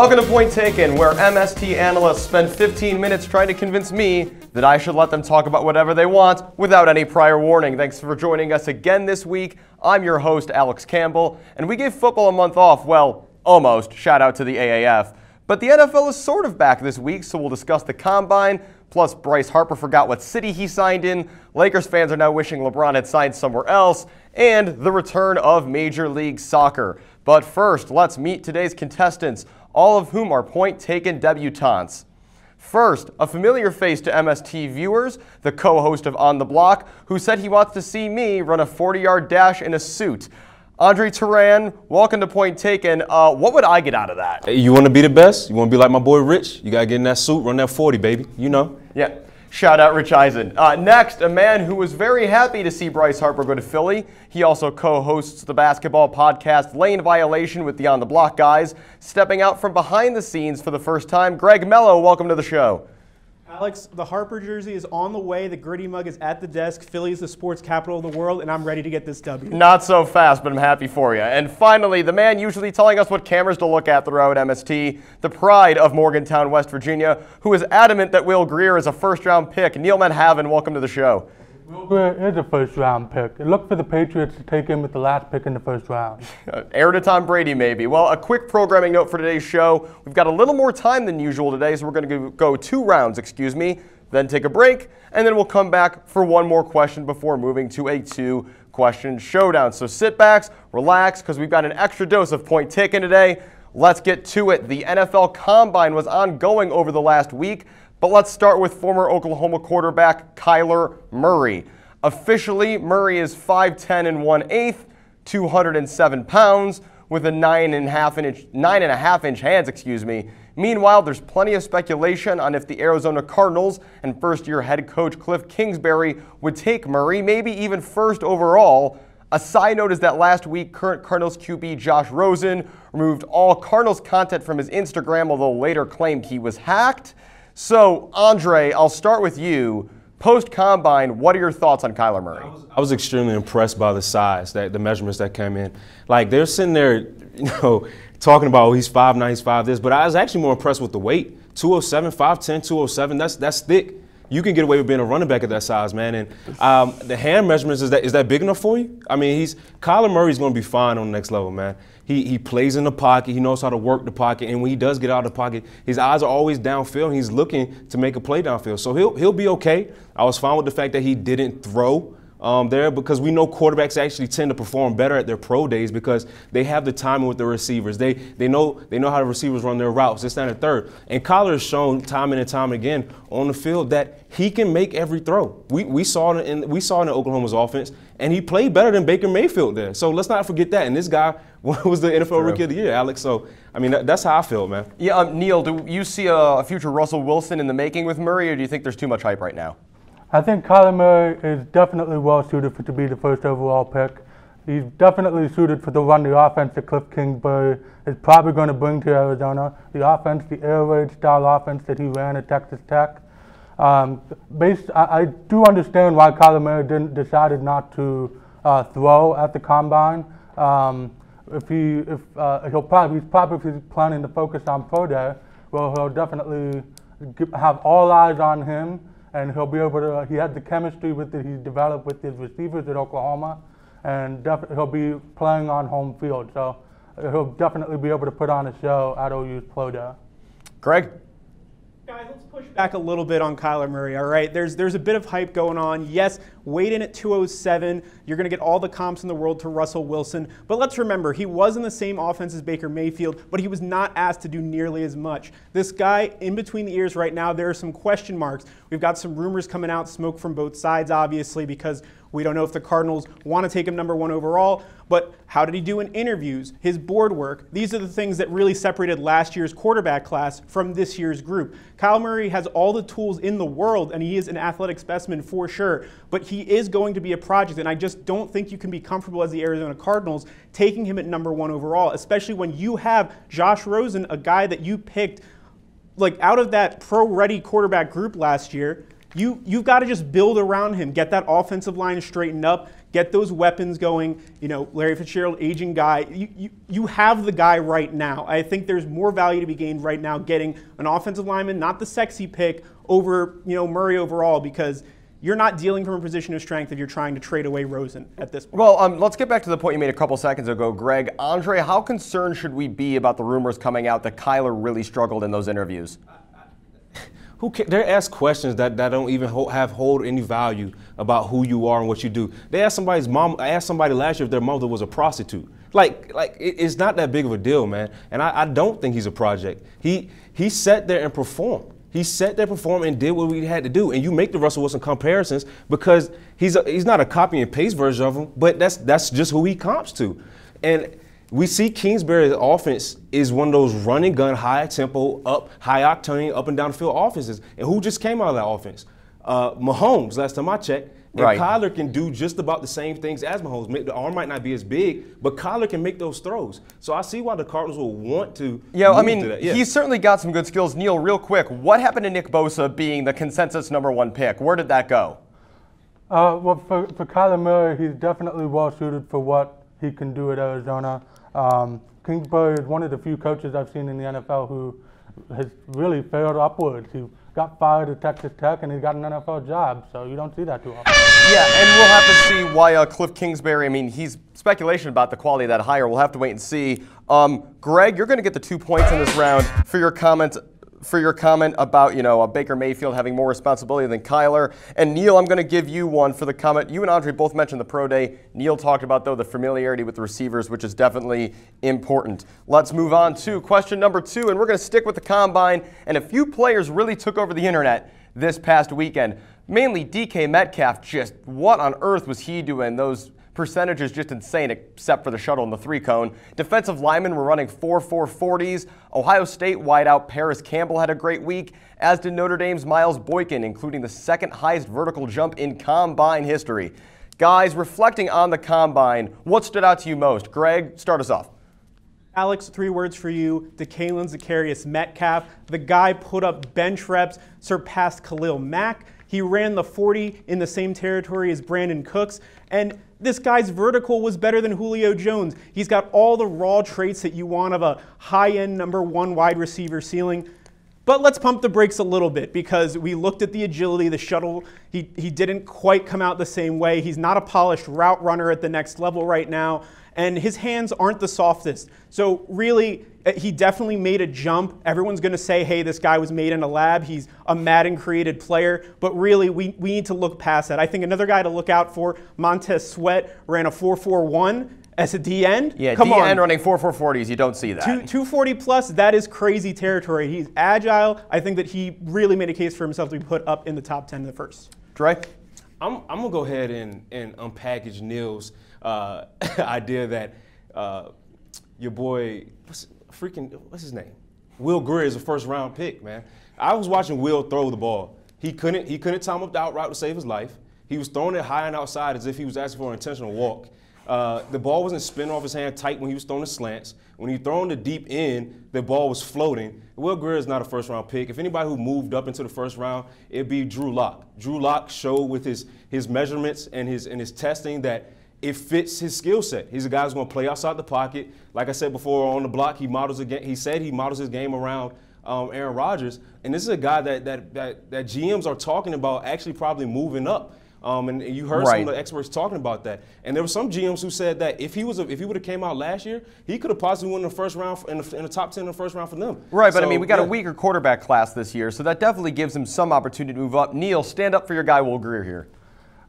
Welcome to Point Taken, where MST analysts spend 15 minutes trying to convince me that I should let them talk about whatever they want without any prior warning. Thanks for joining us again this week. I'm your host, Alex Campbell, and we gave football a month off. Well, almost. Shout out to the AAF. But the NFL is sort of back this week, so we'll discuss the Combine. Plus, Bryce Harper forgot what city he signed in. Lakers fans are now wishing LeBron had signed somewhere else. And the return of Major League Soccer. But first, let's meet today's contestants, all of whom are Point Taken debutantes. First, a familiar face to MST viewers, the co-host of On the Block, who said he wants to see me run a 40-yard dash in a suit. Toran, welcome to Point Taken. What would I get out of that? Hey, you want to be the best? You want to be like my boy Rich? You got to get in that suit, run that 40, baby. You know. Yeah. Shout out Rich Eisen. Next, a man who was very happy to see Bryce Harper go to Philly. He also co-hosts the basketball podcast Lane Violation with the On the Block guys. Stepping out from behind the scenes for the first time, Melo, welcome to the show. Alex, the Harper jersey is on the way. The gritty mug is at the desk. Philly is the sports capital of the world, and I'm ready to get this W. Not so fast, but I'm happy for you. And finally, the man usually telling us what cameras to look at throughout MST, the pride of Morgantown, West Virginia, who is adamant that Will Greer is a first-round pick. Neel, Madhavan, welcome to the show. Will Greer is a first-round pick. Look for the Patriots to take him with the last pick in the first round. Heir to Tom Brady, maybe. Well, a quick programming note for today's show. We've got a little more time than usual today, so we're going to go 2 rounds, then take a break, and then we'll come back for one more question before moving to a 2-question showdown. So sit back, relax, because we've got an extra dose of Point Taken today. Let's get to it. The NFL Combine was ongoing over the last week, but let's start with former Oklahoma quarterback Kyler Murray. Officially, Murray is 5'10 and 1/8, 207 pounds, with a 9.5 inch hands, Meanwhile, there's plenty of speculation on if the Arizona Cardinals and first-year head coach Cliff Kingsbury would take Murray, maybe even first overall. A side note is that last week, current Cardinals QB Josh Rosen removed all Cardinals content from his Instagram, although later claimed he was hacked. So, Andre, I'll start with you. Post-Combine, what are your thoughts on Kyler Murray? I was extremely impressed by the size, the measurements that came in. Like, they're sitting there, talking about, oh, he's 5'9", he's 5 this, but I was actually more impressed with the weight. 207, 5'10", 207, that's thick. You can get away with being a running back at that size, man. And the hand measurements, is that big enough for you? I mean, Kyler Murray's going to be fine on the next level, man. He plays in the pocket. He knows how to work the pocket. And when he does get out of the pocket, his eyes are always downfield. And he's looking to make a play downfield. So he'll be okay. I was fine with the fact that he didn't throw there, because we know quarterbacks actually tend to perform better at their pro days because they have the timing with the receivers. They know how the receivers run their routes, this, that, and the third. And Kyler has shown time and time again on the field that he can make every throw. We saw it in Oklahoma's offense, and he played better than Baker Mayfield there. So let's not forget that. And this guy was the NFL Rookie of the Year, Alex. So, I mean, that's how I feel, man. Yeah, Neel, do you see a future Russell Wilson in the making with Murray, or do you think there's too much hype right now? I think Kyler Murray is definitely well-suited to be the first overall pick. He's definitely suited to run the offense that Cliff Kingsbury is probably going to bring to Arizona. The offense, the air raid style offense that he ran at Texas Tech. I do understand why Kyler Murray decided not to throw at the Combine. He's probably planning to focus on pro day, well, he'll definitely have all eyes on him. And he'll be able to, he has the chemistry he's developed with his receivers at Oklahoma, and he'll be playing on home field. So he'll definitely be able to put on a show at OU's Pro Day. Greg? Guys, let's push back a little bit on Kyler Murray, all right? There's a bit of hype going on. Yes, weighed in at 207. You're going to get all the comps in the world to Russell Wilson. But let's remember, he was in the same offense as Baker Mayfield, but he was not asked to do nearly as much. This guy, in between the ears right now, there are some question marks. We've got some rumors coming out, smoke from both sides, obviously, because we don't know if the Cardinals want to take him #1 overall, but how did he do in interviews, his board work? These are the things that really separated last year's quarterback class from this year's group. Kyler Murray has all the tools in the world, and he is an athletic specimen for sure, but he is going to be a project, and I just don't think you can be comfortable as the Arizona Cardinals taking him at #1 overall, especially when you have Josh Rosen, a guy that you picked like out of that pro-ready quarterback group last year. You've got to just build around him, get that offensive line straightened up, get those weapons going. You know, Larry Fitzgerald, aging guy. You have the guy right now. I think there's more value to be gained right now getting an offensive lineman, not the sexy pick, over Murray overall, because you're not dealing from a position of strength if you're trying to trade away Rosen at this point. Well, let's get back to the point you made a couple seconds ago, Greg. Andre, how concerned should we be about the rumors coming out that Kyler really struggled in those interviews? They're asked questions that don't even hold any value about who you are and what you do. They asked somebody's mom. I asked somebody last year if their mother was a prostitute. It's not that big of a deal, man. And I don't think he's a project. He sat there and performed. He sat there, performed, and did what we had to do. And you make the Russell Wilson comparisons because he's not a copy and paste version of him, but that's just who he comps to. And we see Kingsbury's offense is one of those running gun, high tempo, high octane, up and down the field offenses. And who just came out of that offense? Mahomes, last time I checked. And right. Kyler can do just about the same things as Mahomes. The arm might not be as big, but Kyler can make those throws. So I see why the Cardinals will want to move to that. Yeah. He's certainly got some good skills. Neel, real quick, what happened to Nick Bosa being the consensus #1 pick? Where did that go? Well, for Kyler Murray, he's definitely well suited for what he can do at Arizona. Kingsbury is one of the few coaches I've seen in the NFL who has really failed upwards. He got fired at Texas Tech, and he got an NFL job, so you don't see that too often. Yeah, and we'll have to see why Cliff Kingsbury, I mean, he's speculation about the quality of that hire. We'll have to wait and see. Greg, you're going to get the 2 points in this round for your comment about, Baker Mayfield having more responsibility than Kyler. And Neel, I'm going to give you one for the comment. You and Andre both mentioned the pro day. Neel talked about, though, the familiarity with the receivers, which is definitely important. Let's move on to question number 2, and we're going to stick with the combine. And a few players really took over the internet this past weekend. Mainly DK Metcalf. Just what on earth was he doing? Those percentages just insane, except for the shuttle and the 3-cone. Defensive linemen were running 4.4 40s. Ohio State wideout Paris Campbell had a great week, as did Notre Dame's Miles Boykin, including the second highest vertical jump in combine history. Guys, reflecting on the combine, what stood out to you most? Greg, start us off. Alex, 3 words for you. DeKalin Zacharias Metcalf. The guy put up bench reps, surpassed Khalil Mack. He ran the 40 in the same territory as Brandon Cooks. And this guy's vertical was better than Julio Jones. He's got all the raw traits that you want of a high-end #1 wide receiver ceiling. But let's pump the brakes a little bit, because we looked at the agility, the shuttle. He didn't quite come out the same way. He's not a polished route runner at the next level right now. And his hands aren't the softest. So really, he definitely made a jump. Everyone's going to say, hey, this guy was made in a lab. He's a Madden-created player. But really, we need to look past that. I think another guy to look out for, Montez Sweat, ran a 4.41 as a D-end. Yeah, Come D-end on. running 4.4 40s. You don't see that. 240 plus, that is crazy territory. He's agile. I think that he really made a case for himself to be put up in the top 10 in the first. Dre? I'm going to go ahead and unpackage Neel's idea that your boy, what's his name? Will Greer is a first-round pick, man. I was watching Will throw the ball. He couldn't time up the out route to save his life. He was throwing it high and outside as if he was asking for an intentional walk. The ball wasn't spinning off his hand tight when he was throwing the slants. When he throwing the deep end, the ball was floating. Will Greer is not a first-round pick. If anybody who moved up into the first round, it'd be Drew Lock. Drew Lock showed with his measurements and his testing that it fits his skill set. He's a guy who's going to play outside the pocket. Like I said before, on the block, he said he models his game around Aaron Rodgers. And this is a guy that GMs are talking about actually probably moving up. And you heard some of the experts talking about that. And there were some GMs who said that if he would have came out last year, he could have possibly won the first round in the top 10 in the first round for them. Right, but I mean, we got a weaker quarterback class this year, so that definitely gives him some opportunity to move up. Neel, stand up for your guy Will Greer here.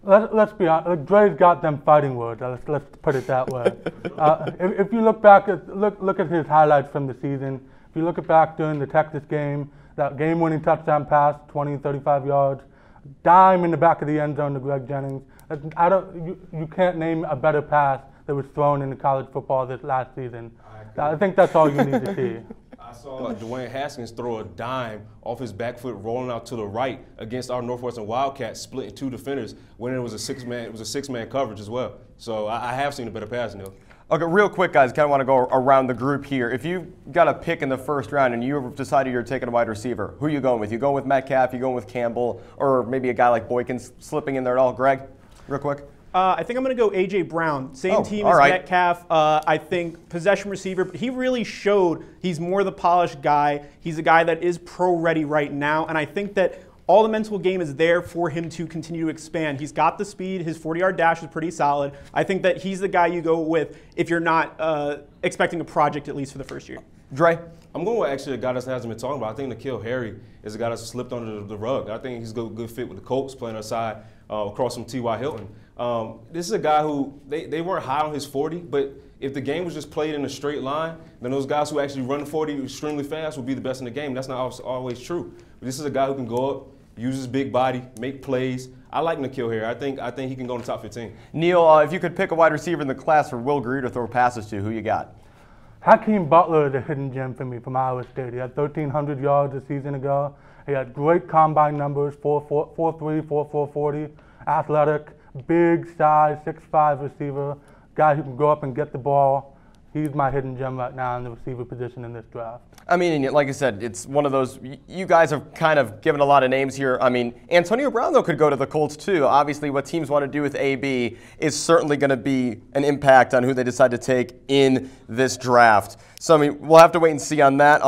Let's be honest. Dre's got them fighting words. Let's put it that way. If you look back look at his highlights from the season. If you look back during the Texas game, that game-winning touchdown pass, 20, 35 yards, dime in the back of the end zone to Greg Jennings. You can't name a better pass that was thrown in college football this last season. I think that's all you need to see. I saw Dwayne Haskins throw a dime off his back foot rolling out to the right against our Northwestern Wildcats, splitting 2 defenders when it was a six-man coverage as well. So I have seen a better pass, Neel. Okay, real quick, guys, kind of want to go around the group here. If you got a pick in the first round and you decided you're taking a wide receiver, who are you going with? You going with Metcalf, you going with Campbell, or maybe a guy like Boykin slipping in there at all? Greg, real quick. I think I'm going to go A.J. Brown. Same team as Metcalf. I think possession receiver, but he really showed he's more the polished guy. He's a guy that is pro-ready right now, and I think that all the mental game is there for him to continue to expand. He's got the speed. His 40-yard dash is pretty solid. I think that he's the guy you go with if you're not expecting a project, at least for the first year. Dre? I'm going with actually a guy that hasn't been talking about. I think N'Keal Harry is a guy that's slipped under the rug. I think he's a good fit with the Colts, playing aside across from T.Y. Hilton. This is a guy who they weren't high on his 40, but if the game was just played in a straight line, then those guys who actually run 40 extremely fast will be the best in the game. That's not always true. But this is a guy who can go up, use his big body, make plays. I like N'Keal here. I think he can go in the top 15. Neel, if you could pick a wide receiver in the class for Will Greer to throw passes to, who you got? Hakeem Butler is a hidden gem for me from Iowa State. He had 1,300 yards a season ago. He had great combine numbers, 4.3, 4.4 40, athletic, big size, 6'5" receiver, guy who can go up and get the ball. He's my hidden gem right now in the receiver position in this draft. I mean, like I said, it's one of those, you guys have kind of given a lot of names here. I mean, Antonio Brown, though, could go to the Colts, too. Obviously, what teams want to do with AB is certainly going to be an impact on who they decide to take in this draft. So, I mean, we'll have to wait and see on that.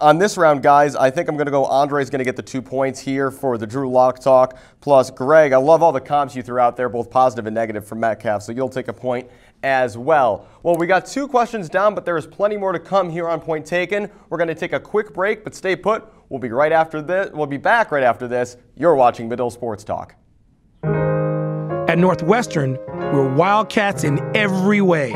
On this round, guys, I think I'm going to go Andre's going to get the 2 points here for the Drew Lock talk. Plus, Greg, I love all the comps you threw out there, both positive and negative for Metcalf, so you'll take a point as well. Well, we got 2 questions down, but there is plenty more to come here on Point Taken. We're going to take a quick break, but stay put. We'll be right after this. We'll be back right after this. You're watching Medill Sports Talk. At Northwestern, we're Wildcats in every way.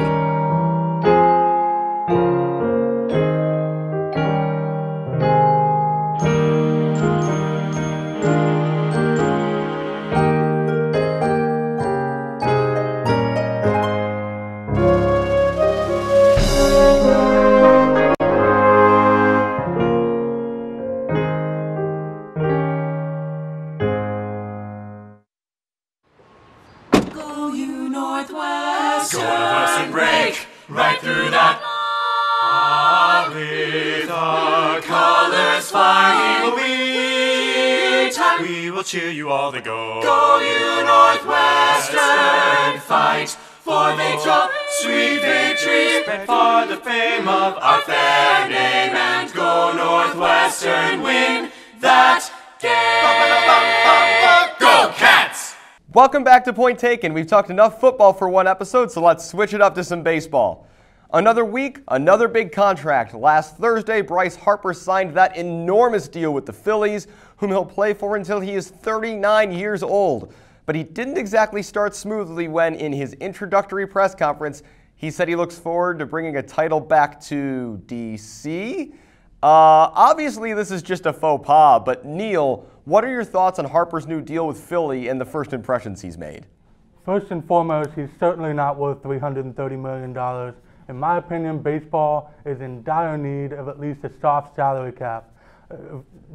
Cheer you all to go. Go you Northwestern, fight for victory, sweet victory, for the fame of our fair name, and go Northwestern, win that game. Go Cats! Welcome back to Point Taken. We've talked enough football for one episode, so let's switch it up to some baseball. Another week, another big contract. Last Thursday, Bryce Harper signed that enormous deal with the Phillies, whom he'll play for until he is 39 years old. But he didn't exactly start smoothly when, in his introductory press conference, he said he looks forward to bringing a title back to D.C. Obviously, this is just a faux pas, but Neel, what are your thoughts on Harper's new deal with Philly and the first impressions he's made? First and foremost, he's certainly not worth $330 million. In my opinion, baseball is in dire need of at least a soft salary cap.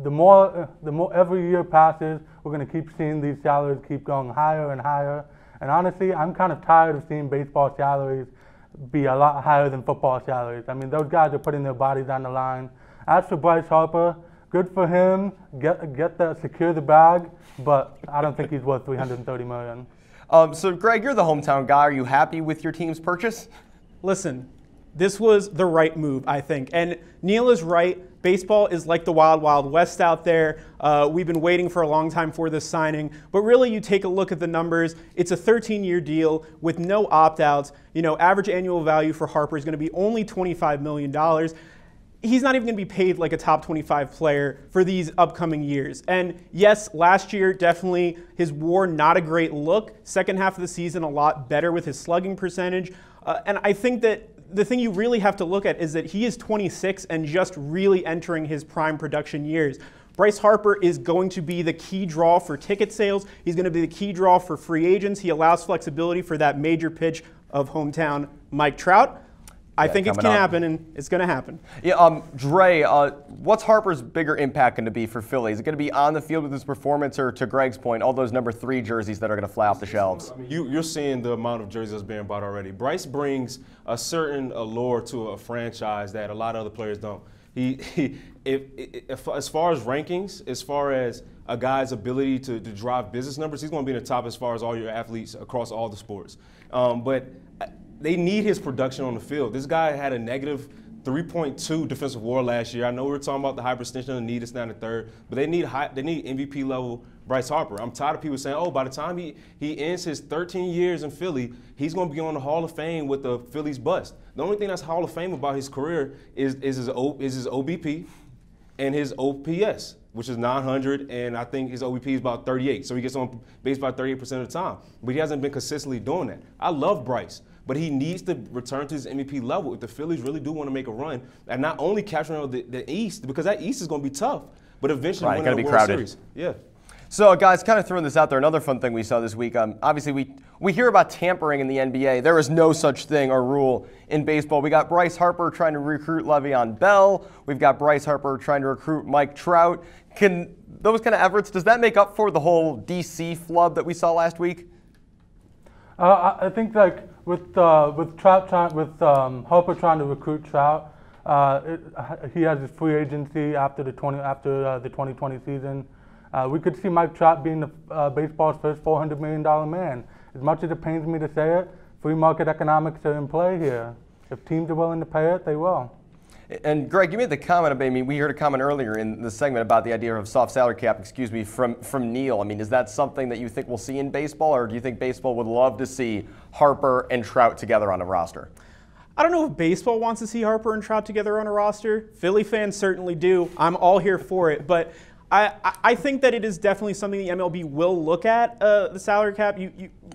The more every year passes, we're going to keep seeing these salaries keep going higher and higher. And honestly, I'm kind of tired of seeing baseball salaries be a lot higher than football salaries. I mean, those guys are putting their bodies on the line. As for Bryce Harper, good for him. Secure the bag, but I don't think he's worth $330 million. So, Greg, you're the hometown guy. Are you happy with your team's purchase? Listen, this was the right move, I think. And Neel is right. Baseball is like the wild, wild west out there. We've been waiting for a long time for this signing. But really, you take a look at the numbers. It's a 13-year deal with no opt-outs. You know, average annual value for Harper is going to be only $25 million. He's not even going to be paid like a top 25 player for these upcoming years. And yes, last year, definitely his WAR, not a great look. Second half of the season, a lot better with his slugging percentage. And I think that the thing you really have to look at is that he is 26 and just really entering his prime production years. Bryce Harper is going to be the key draw for ticket sales. He's going to be the key draw for free agents. He allows flexibility for that major pitch of hometown Mike Trout. I think it can happen, and it's going to happen. Yeah, Dre, what's Harper's bigger impact going to be for Philly? Is it going to be on the field with his performance, or to Greg's point, all those number 3 jerseys that are going to fly off the shelves? I mean, you're seeing the amount of jerseys that's being bought already. Bryce brings a certain allure to a franchise that a lot of other players don't. As far as rankings, as far as a guy's ability to drive business numbers, he's going to be in the top as far as all your athletes across all the sports. But they need his production on the field. This guy had a negative 3.2 defensive WAR last year. I know we were talking about the hyperextension of the knee that's down to 3rd, but they need MVP level Bryce Harper. I'm tired of people saying, oh, by the time he ends his 13 years in Philly, he's going to be on the Hall of Fame with the Phillies bust. The only thing that's Hall of Fame about his career is his OBP and his OPS, which is 900, and I think his OBP is about 38. So he gets on base about 38% of the time. But he hasn't been consistently doing that. I love Bryce, but he needs to return to his MVP level if the Phillies really do want to make a run and not only capturing the East, because that East is going to be tough, but eventually winning the World Series. Yeah. So, guys, kind of throwing this out there, another fun thing we saw this week, obviously we hear about tampering in the NBA. There is no such thing or rule in baseball. We got Bryce Harper trying to recruit Le'Veon Bell. We've got Bryce Harper trying to recruit Mike Trout. Can those kind of efforts, does that make up for the whole DC flub that we saw last week? I think like with Harper trying to recruit Trout, he has his free agency after the 2020 season. We could see Mike Trout being baseball's first $400 million man. As much as it pains me to say it, free market economics are in play here. If teams are willing to pay it, they will. And Greg, you made the comment, we heard a comment earlier in the segment about the idea of soft salary cap, from Neel. I mean, is that something that you think we'll see in baseball, or do you think baseball would love to see Harper and Trout together on a roster? I don't know if baseball wants to see Harper and Trout together on a roster. Philly fans certainly do. I'm all here for it, but I think that it is definitely something the MLB will look at, the salary cap.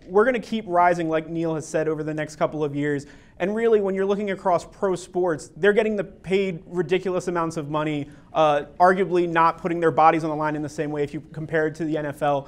We're going to keep rising, like Neel has said, over the next couple of years. And really, when you're looking across pro sports, they're getting paid ridiculous amounts of money, arguably not putting their bodies on the line in the same way if you compare it to the NFL.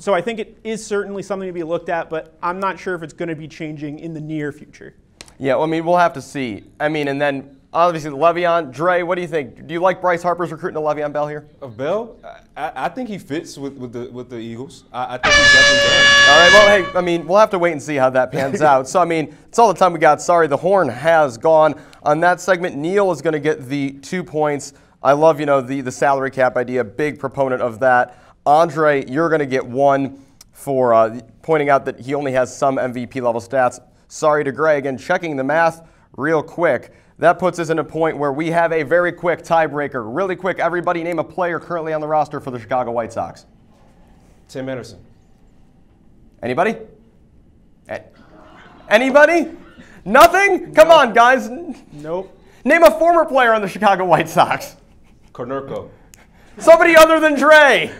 So I think it is certainly something to be looked at, but I'm not sure if it's going to be changing in the near future. Yeah, well, we'll have to see. And then obviously Le'Veon, Dre, what do you think? Do you like Bryce Harper's recruiting a Le'Veon Bell here? Bell? I think he fits with the Eagles. I think he definitely does. All right, well, hey, we'll have to wait and see how that pans out. So, it's all the time we got. Sorry, the horn has gone. On that segment, Neel is going to get the 2 points. I love, the salary cap idea, big proponent of that. Andre, you're going to get 1 for pointing out that he only has some MVP level stats. Sorry to Greg, and checking the math real quick. That puts us in a point where we have a very quick tiebreaker. Really quick, everybody name a player currently on the roster for the Chicago White Sox. Tim Anderson. Anybody? Anybody? Nothing? Come on, guys. Nope. Name a former player on the Chicago White Sox. Konerko. Somebody other than Dre.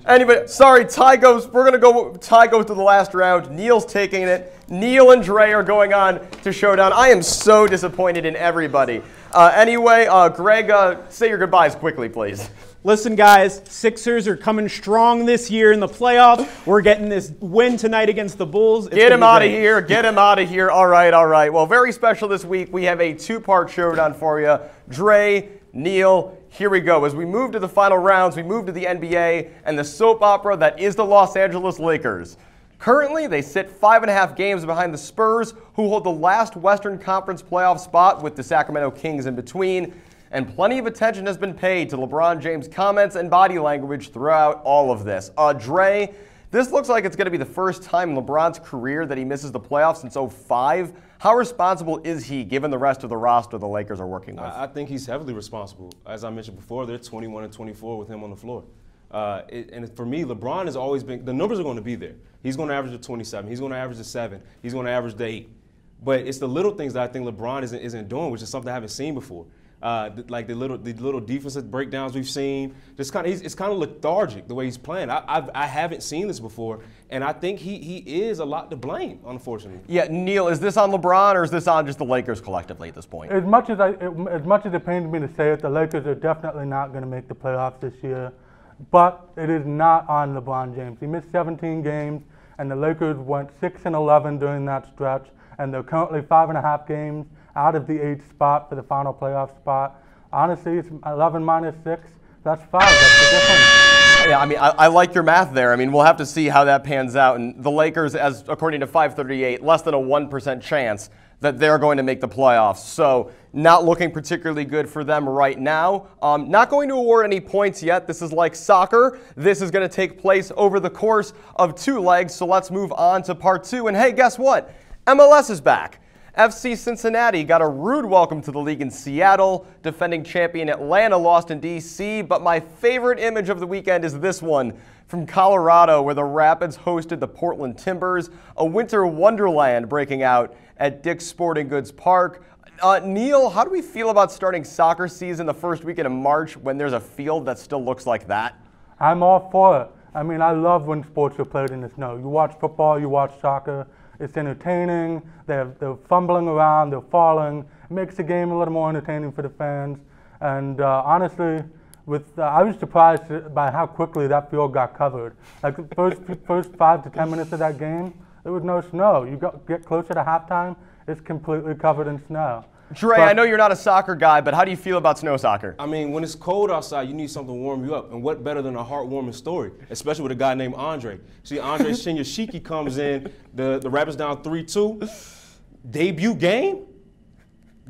Anybody? Sorry, tie goes. We're gonna go. Tie goes to the last round. Neel's taking it. Neel and Dre are going on to showdown. I am so disappointed in everybody. Anyway, Greg, say your goodbyes quickly, please. Listen, guys, Sixers are coming strong this year in the playoffs. We're getting this win tonight against the Bulls. Get him out of here. Get him out of here. All right, all right. Well, very special this week. We have a 2-part showdown for you. Dre, Neel, here we go. As we move to the final rounds, we move to the NBA and the soap opera that is the Los Angeles Lakers. Currently, they sit 5.5 games behind the Spurs, who hold the last Western Conference playoff spot with the Sacramento Kings in between. And plenty of attention has been paid to LeBron James' comments and body language throughout all of this. Dre, this looks like it's going to be the first time in LeBron's career that he misses the playoffs since 2005. How responsible is he, given the rest of the roster the Lakers are working with? I think he's heavily responsible. As I mentioned before, they're 21-24 with him on the floor. And for me, LeBron has always been – the numbers are going to be there. He's going to average the 27. He's going to average the 7. He's going to average the 8. But it's the little things that I think LeBron isn't doing, which is something I haven't seen before. Like the little defensive breakdowns we've seen. It's kind of lethargic the way he's playing. I haven't seen this before, and I think he is a lot to blame, unfortunately. Yeah, Neel, is this on LeBron or is this on just the Lakers collectively at this point? As much as it pains me to say it, the Lakers are definitely not going to make the playoffs this year. But it is not on LeBron James. He missed 17 games. and the Lakers went 6-11 during that stretch, and they're currently 5.5 games out of the 8th spot for the final playoff spot. Honestly, it's 11 minus 6. That's 5. That's the difference. Yeah, I mean, I like your math there. I mean, we'll have to see how that pans out. And the Lakers, as according to 538, less than a 1% chance that they're going to make the playoffs. So not looking particularly good for them right now. Not going to award any points yet. This is like soccer. This is going to take place over the course of 2 legs. So let's move on to part 2. And hey, guess what? MLS is back. FC Cincinnati got a rude welcome to the league in Seattle. Defending champion Atlanta lost in D.C., but my favorite image of the weekend is this one from Colorado, where the Rapids hosted the Portland Timbers, a winter wonderland breaking out at Dick's Sporting Goods Park. Neel, how do we feel about starting soccer season the first weekend of March when there's a field that still looks like that? I'm all for it. I mean, I love when sports are played in the snow. You watch football, you watch soccer. It's entertaining. They're fumbling around, they're falling. It makes the game a little more entertaining for the fans. And honestly, I was surprised by how quickly that field got covered. Like the first 5 to 10 minutes of that game, there was no snow. You get closer to halftime, it's completely covered in snow. Dre, I know you're not a soccer guy, but how do you feel about snow soccer? I mean, when it's cold outside, you need something to warm you up. And what better than a heartwarming story, especially with a guy named Andre. See, Andre Shinyashiki comes in, the Rapids down 3-2. Debut game?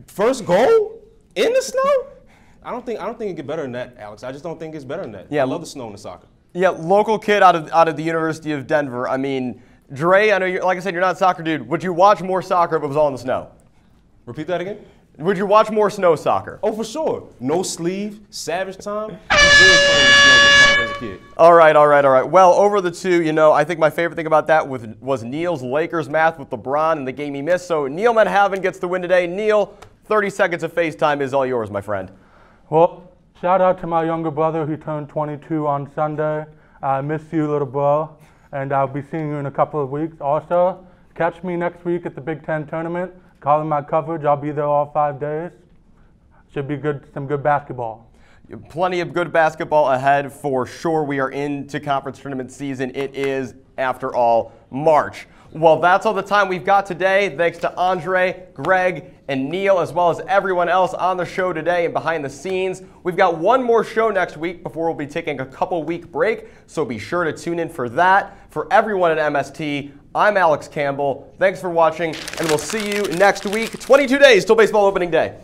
First goal? In the snow? I don't think it get better than that, Alex. I just don't think it's better than that. Yeah, I love the snow in the soccer. Yeah, local kid out of the University of Denver. I mean, Dre, I know like I said, you're not a soccer dude. Would you watch more soccer if it was all in the snow? Repeat that again? Would you watch more snow soccer? Oh, for sure. No sleeve, savage time. As a kid. All right. Well, over the 2, I think my favorite thing about that was Neel's Lakers math with LeBron and the game he missed. So Neel Madhavan gets the win today. Neel, 30 seconds of FaceTime is all yours, my friend. Well, shout out to my younger brother. He turned 22 on Sunday. I miss you, little bro. And I'll be seeing you in a couple of weeks. Also, catch me next week at the Big Ten tournament. Calling my coverage. I'll be there all 5 days. Should be some good basketball. Plenty of good basketball ahead for sure. We are into conference tournament season. It is, after all, March. Well, that's all the time we've got today. Thanks to Andre, Greg, and Neel, as well as everyone else on the show today and behind the scenes. We've got one more show next week before we'll be taking a couple-week break, so be sure to tune in for that. For everyone at MST, I'm Alex Campbell. Thanks for watching, and we'll see you next week. 22 days till baseball opening day.